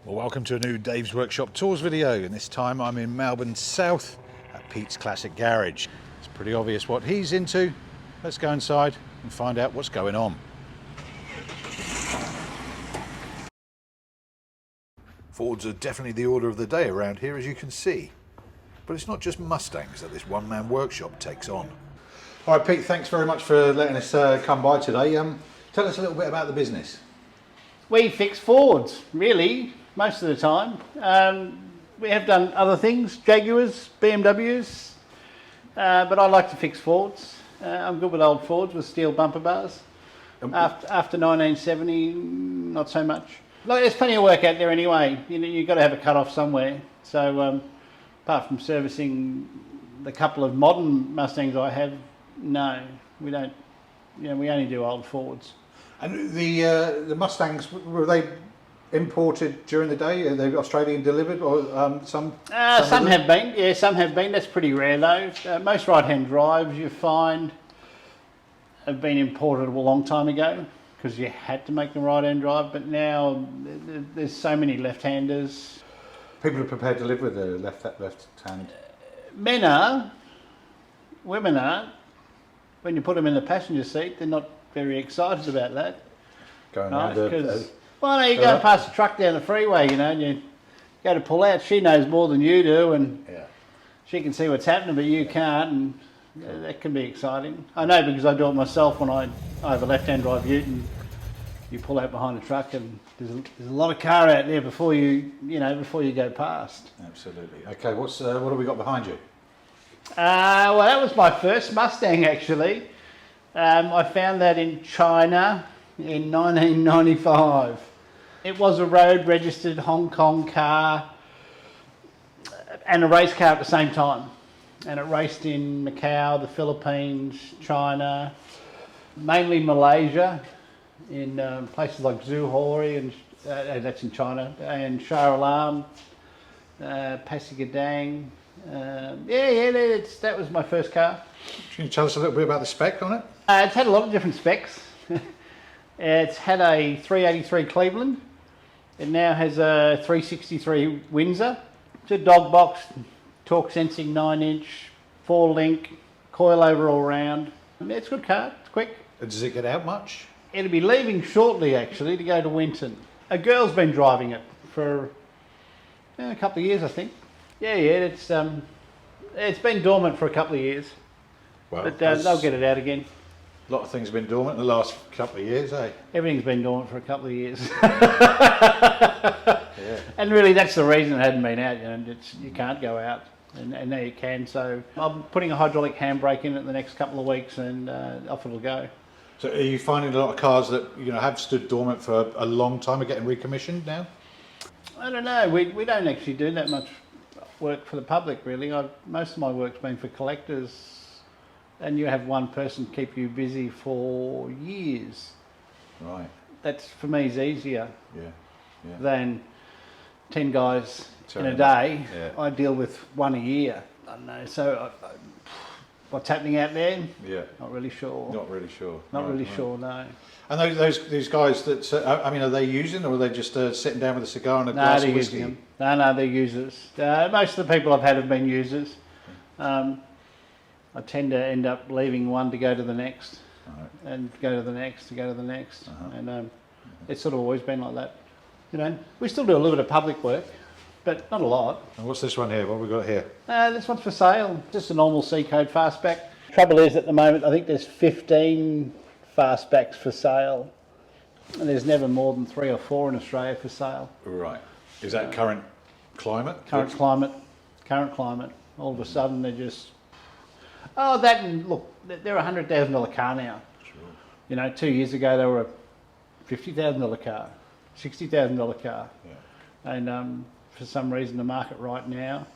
Well, welcome to a new Dave's Workshop Tours video, and this time I'm in Melbourne South at Pete's Classic Garage. It's pretty obvious what he's into. Let's go inside and find out what's going on. Fords are definitely the order of the day around here, as you can see. But it's not just Mustangs that this one-man workshop takes on. All right, Pete, thanks very much for letting us come by today. Tell us a little bit about the business. We fix Fords, really, most of the time. We have done other things, Jaguars, BMWs, but I like to fix Fords. I'm good with old Fords with steel bumper bars. After 1970, not so much. Like, there's plenty of work out there anyway. You've got to have a cut-off somewhere. So apart from servicing the couple of modern Mustangs I have, no, we don't. We only do old Fords. And the Mustangs, were they imported during the day? Are they Australian delivered, or some? Some have been. Yeah, some have been. That's pretty rare though. Most right-hand drives you find have been imported a long time ago because you had to make the right-hand drive. But now there's so many left-handers. People are prepared to live with the left hand. Men are. Women aren't. When you put them in the passenger seat, they're not very excited about that. Going right? around Well, no, you go past a truck down the freeway, and you go to pull out. She knows more than you do, and she can see what's happening, but you can't, and that can be exciting. I know because I do it myself when I have a left-hand drive ute, and you pull out behind a truck, and there's a lot of car out there before you go past. Absolutely. Okay, what have we got behind you? Well, that was my first Mustang actually. I found that in China in 1995. It was a road registered Hong Kong car and a race car at the same time. And it raced in Macau, the Philippines, China, mainly Malaysia, in places like Zuhoi, and that's in China, and Shah Alam, Pasir Gudang. That was my first car. Can you tell us a little bit about the spec on it? It's had a lot of different specs. It's had a 383 Cleveland. It now has a 363 Windsor. It's a dog box, torque sensing 9-inch, 4-link, coilover all round. It's a good car, it's quick. Does it get out much? It'll be leaving shortly actually to go to Winton. A girl's been driving it for a couple of years, I think. It's been dormant for a couple of years, well, but they'll get it out again. A lot of things have been dormant in the last couple of years, eh? Everything's been dormant for a couple of years. And really that's the reason it hadn't been out. You can't go out, and now you can. So I'm putting a hydraulic handbrake in it the next couple of weeks, and off it'll go. So are you finding a lot of cars that have stood dormant for a long time are getting recommissioned now? I don't know. We don't actually do that much work for the public, really. Most of my work's been for collectors, and you have one person keep you busy for years. Right. That's, for me, is easier than 10 guys in a day. I deal with one a year. I don't know. So what's happening out there? Yeah. Not really sure. Not really sure. Not really sure, no. And these guys that, are they using, or are they just sitting down with a cigar and a glass of whiskey? Using them. No, they're users. Most of the people I've had have been users. I tend to end up leaving one to go to the next, and go to the next, to go to the next. And it's sort of always been like that. We still do a little bit of public work, but not a lot. And what's this one here? What have we got here? This one's for sale. Just a normal C-code fastback. Trouble is, at the moment, I think there's 15 fastbacks for sale, and there's never more than 3 or 4 in Australia for sale. Right. Is that current climate? Current climate. All of a sudden they're just... Oh, that, and look, they're a $100,000 car now. Sure. 2 years ago they were a $50,000 car, $60,000 car. Yeah. And for some reason the market right now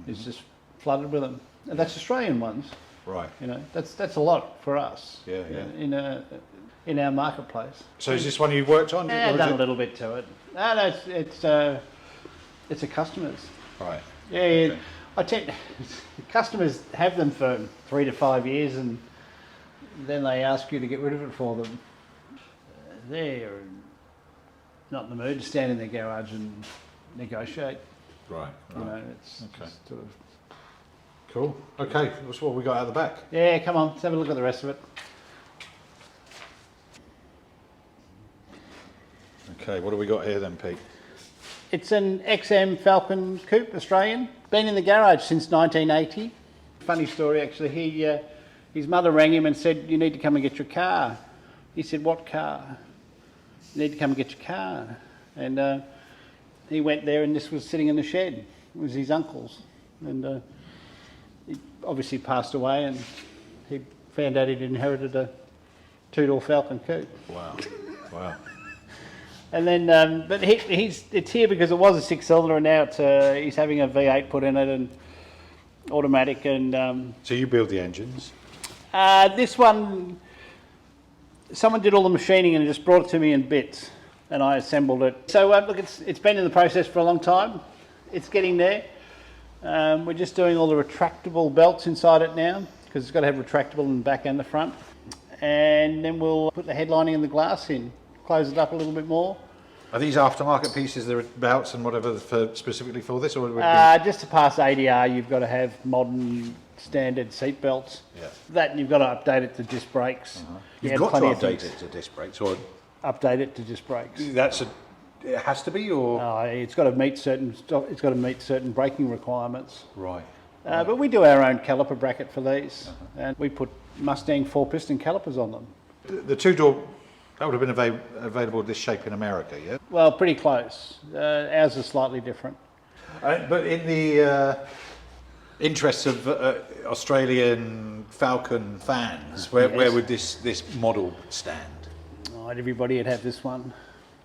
is just flooded with them. And that's Australian ones. Right. That's a lot for us. In our marketplace. So is this one you've worked on? I've done a little bit to it. No, it's a customer's. Right. Yeah. Okay. I tend customers have them for 3 to 5 years, and then they ask you to get rid of it for them. There. not in the mood to stand in their garage and negotiate. Right. You know, it's Okay. just sort of... Cool. Okay, that's what we got out the back. Yeah, come on, let's have a look at the rest of it. Okay, what do we got here then, Pete? It's an XM Falcon coupe, Australian. Been in the garage since 1980. Funny story actually, his mother rang him and said, you need to come and get your car. He said, what car? You need to come and get your car. And he went there and this was sitting in the shed. It was his uncle's. And he obviously passed away and he found out he'd inherited a two-door Falcon coupe. Wow. Wow. And then, but it's here because it was a six-cylinder and now it's, he's having a V8 put in it and automatic. And So you build the engines? this one, someone did all the machining and just brought it to me in bits and I assembled it. So look, it's been in the process for a long time. It's getting there. We're just doing all the retractable belts inside it now because it's got to have retractable in the back and the front. And then we'll put the headlining and the glass in, close it up a little bit more. Are these aftermarket pieces, the belts and whatever, specifically for this? Or would it be... Just to pass ADR, you've got to have modern standard seat belts. Yeah. That and you've got to update it to disc brakes. You've got to update it to disc brakes, or update it to disc brakes. it has to be, or It's got to meet certain braking requirements. right. But we do our own caliper bracket for these, and we put Mustang 4-piston calipers on them. The two-door, that would have been available this shape in America, yeah? Well, pretty close. Ours is slightly different. But in the interests of Australian Falcon fans, where would this model stand? Oh, everybody would have this one.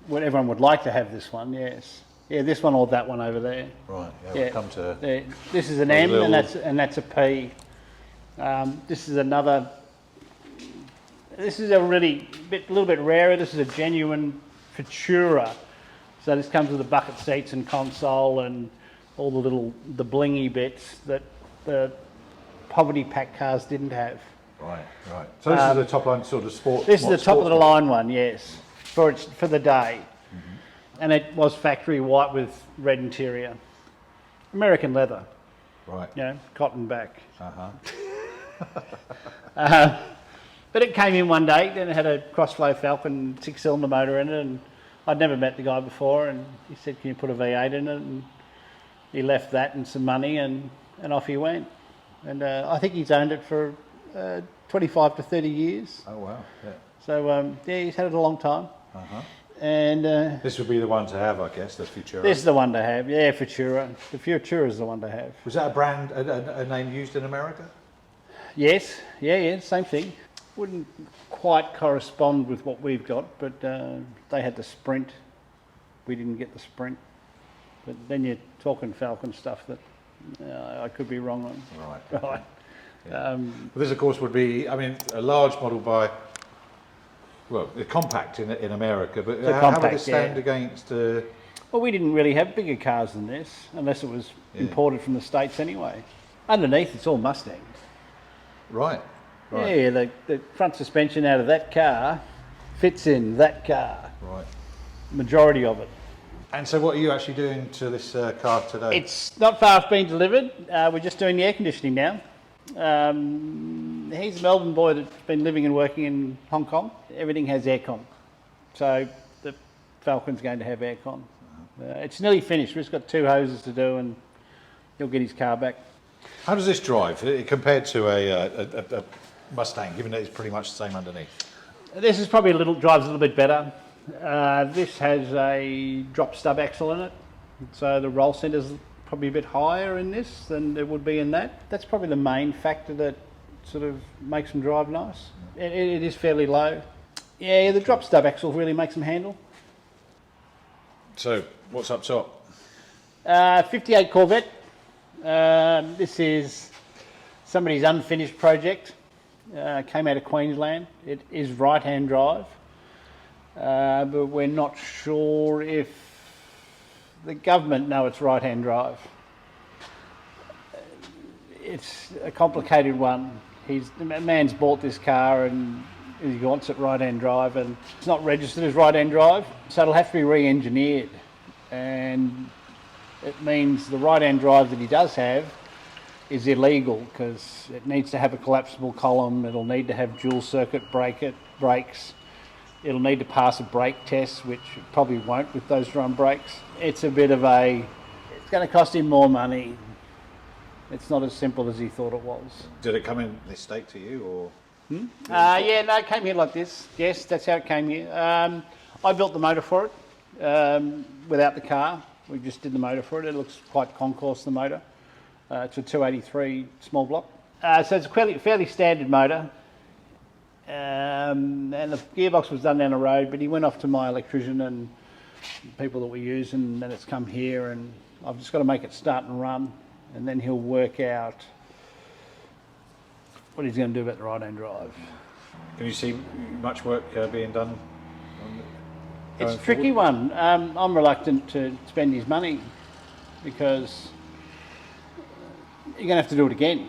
Well, everyone would like to have this one, yes. Yeah, this one or that one over there. Right. Yeah. Yeah. We'll come to. This is an M, and that's a P. This is another. This is a little bit rarer. This is a genuine Futura. So this comes with the bucket seats and console and all the blingy bits that the poverty pack cars didn't have. Right. Right. So this is the top line sort of sport. This is the top of the line one, yes, for the day. And it was factory white with red interior. American leather. Right. You know, cotton back. Uh-huh. But it came in one day, and it had a crossflow Falcon 6-cylinder motor in it, and I'd never met the guy before, and he said, can you put a V8 in it? And he left that and some money, and off he went. And I think he's owned it for 25 to 30 years. Oh, wow. Yeah. So, yeah, he's had it a long time. Uh-huh. And this would be the one to have, I guess, the Futura. this is the one to have, yeah, Futura. The Futura is the one to have. Was that a brand, a name used in America? Yes, yeah, same thing. Wouldn't quite correspond with what we've got, but they had the Sprint. We didn't get the Sprint. But then you're talking Falcon stuff that I could be wrong on. Right. Right. Yeah. Well, this, of course, would be, I mean, a large model by, well, the compact in America, but how would it stand against... Well, we didn't really have bigger cars than this, unless it was imported from the States anyway. Underneath, it's all Mustangs. Right. Yeah, the front suspension out of that car fits in that car. Right. Majority of it. And so what are you actually doing to this car today? It's not far off being delivered. We're just doing the air conditioning now. He's a Melbourne boy that's been living and working in Hong Kong. Everything has aircon. So the Falcon's going to have aircon. It's nearly finished. We've just got 2 hoses to do and he'll get his car back. How does this drive compared to a Mustang, given that it's pretty much the same underneath? This is probably drives a little bit better. This has a drop stub axle in it. So the roll centre's probably a bit higher in this than it would be in that. That's probably the main factor that sort of makes them drive nice. It is fairly low. Yeah, the drop stub axle really makes them handle. So, what's up top? 58 Corvette. This is somebody's unfinished project. Came out of Queensland. It is right-hand drive, but we're not sure if the government know it's right-hand drive. It's a complicated one. A man's bought this car and He wants it right-hand drive, and it's not registered as right-hand drive, so it'll have to be re-engineered. And it means the right-hand drive that he does have is illegal because it needs to have a collapsible column, it'll need to have dual circuit brakes, it'll need to pass a brake test, which it probably won't with those drum brakes. It's a bit of a, it's going to cost him more money. It's not as simple as he thought it was. Did it come in this state to you, or? Yeah, no, it came here like this. Yes, that's how it came here. I built the motor for it without the car. We just did the motor for it. It looks quite concourse, the motor. It's a 283 small block. So it's a fairly standard motor. And the gearbox was done down the road, but he went off to my electrician and people that we use, and then it's come here, and I've just got to make it start and run, and then he'll work out what he's going to do about the right-hand drive. Can you see much work being done? It's a tricky one. I'm reluctant to spend his money because you're going to have to do it again.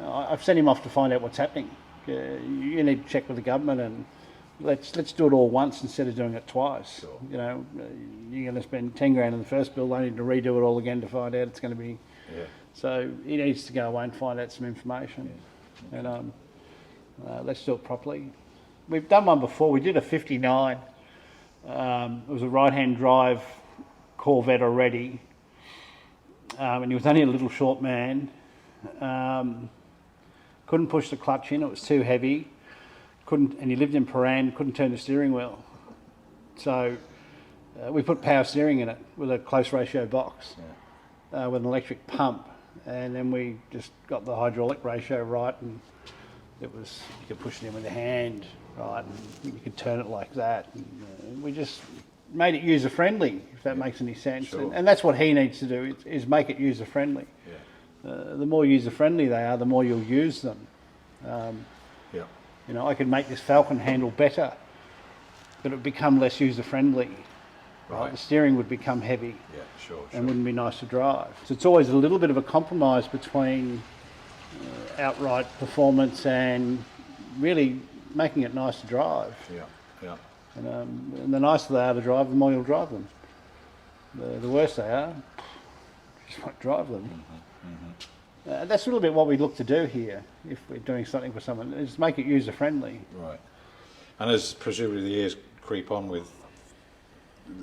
I've sent him off to find out what's happening. You need to check with the government, and let's do it all once instead of doing it twice. Sure. You know, you're going to spend 10 grand in the first bill, only to redo it all again to find out it's going to be. Yeah. So he needs to go away and find out some information. Yeah. Okay. And let's do it properly. We've done one before. We did a 59. It was a right-hand drive Corvette already, and he was only a little short man. Couldn't push the clutch in; it was too heavy. And he lived in Paran. Couldn't turn the steering wheel. So we put power steering in it with a close ratio box, with an electric pump, and then we just got the hydraulic ratio right, and it was, you could push it in with a hand, right, and you could turn it like that. And, we just made it user friendly, if that makes any sense. Sure. And that's what he needs to do, is make it user friendly. Yeah. The more user friendly they are, the more you'll use them. You know, I could make this Falcon handle better, but it would become less user friendly. Right. The steering would become heavy. Yeah, sure. And wouldn't be nice to drive. So it's always a little bit of a compromise between outright performance and really making it nice to drive. Yeah, yeah. And the nicer they are to drive, the more you'll drive them. The worse they are, you just won't drive them. Mm-hmm. Mm-hmm. That's a little bit what we look to do here, if we're doing something for someone, is make it user friendly. Right. And as presumably the years creep on with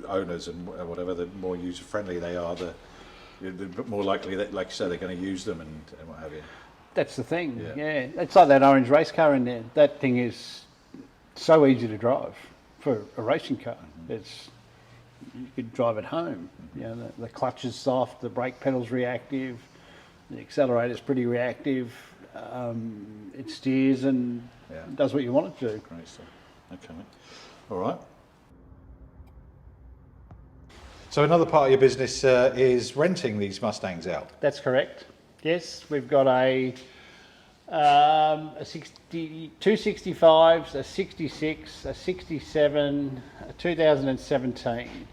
owners and whatever, the more user friendly they are, the more likely that, like you said, they're going to use them and what have you. That's the thing. Yeah. It's like that orange race car in there. That thing is so easy to drive for a racing car. Mm-hmm. You could drive it home. Mm-hmm. You know, the clutch is soft, the brake pedal's reactive, the accelerator's pretty reactive. It steers and does what you want it to do. Great stuff. Okay, mate. All right. So another part of your business is renting these Mustangs out. That's correct. Yes, we've got a 265s, a 66, a 67, a 2017.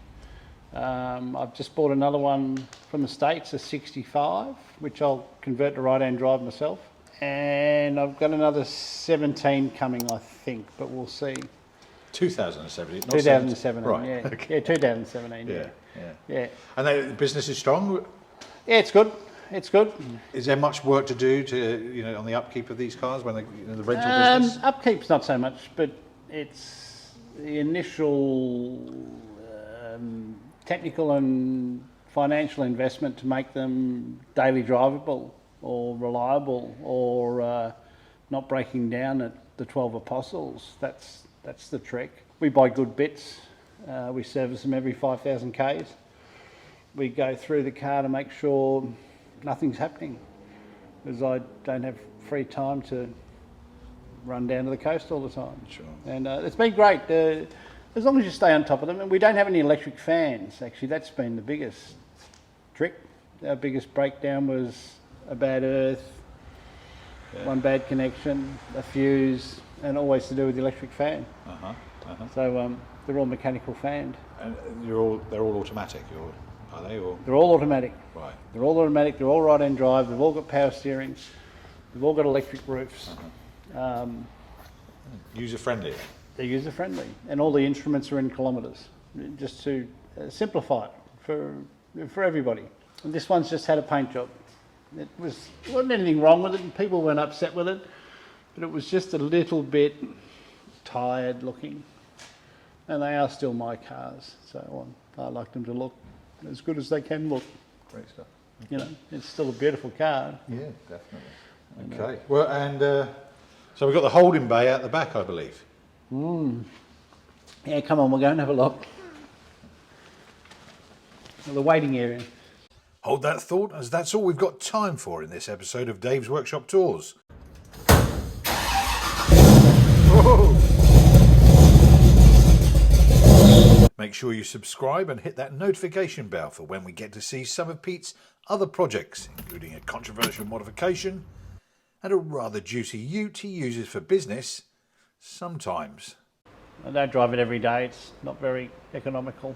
I've just bought another one from the States, a 65, which I'll convert to right-hand drive myself. And I've got another 17 coming, I think, but we'll see. 2017? 2017, right. Yeah. Okay. Yeah, 2017, yeah. And the business is strong? Yeah, it's good. It's good. Is there much work to do on the upkeep of these cars when the rental business? Upkeep's not so much, but it's the initial technical and financial investment to make them daily drivable or reliable or not breaking down at the 12 Apostles. That's the trick. We buy good bits. We service them every 5,000 Ks. We go through the car to make sure nothing's happening, because I don't have free time to run down to the coast all the time. Sure. And it's been great, as long as you stay on top of them. And we don't have any electric fans, actually. That's been the biggest trick. Our biggest breakdown was a bad earth, one bad connection, a fuse, and always to do with the electric fan. So they're all mechanical fanned. And they're all automatic, are they? Or? They're all automatic. Right. They're all automatic, they're all right-hand drive, they've all got power steering, they've all got electric roofs. User friendly. They're user friendly, and all the instruments are in kilometres, just to simplify it for everybody. And this one's just had a paint job. It wasn't anything wrong with it, and people weren't upset with it, but it was just a little bit tired looking. And they are still my cars, so I like them to look as good as they can look. Great stuff. Okay. You know, it's still a beautiful car. Yeah, definitely. Okay. Well, and so we've got the holding bay out the back, I believe. Yeah, come on, we'll go and have a look. The waiting area. Hold that thought, as that's all we've got time for in this episode of Dave's Workshop Tours. Whoa. Make sure you subscribe and hit that notification bell for when we get to see some of Pete's other projects, including a controversial modification and a rather juicy ute he uses for business sometimes. I don't drive it every day, it's not very economical.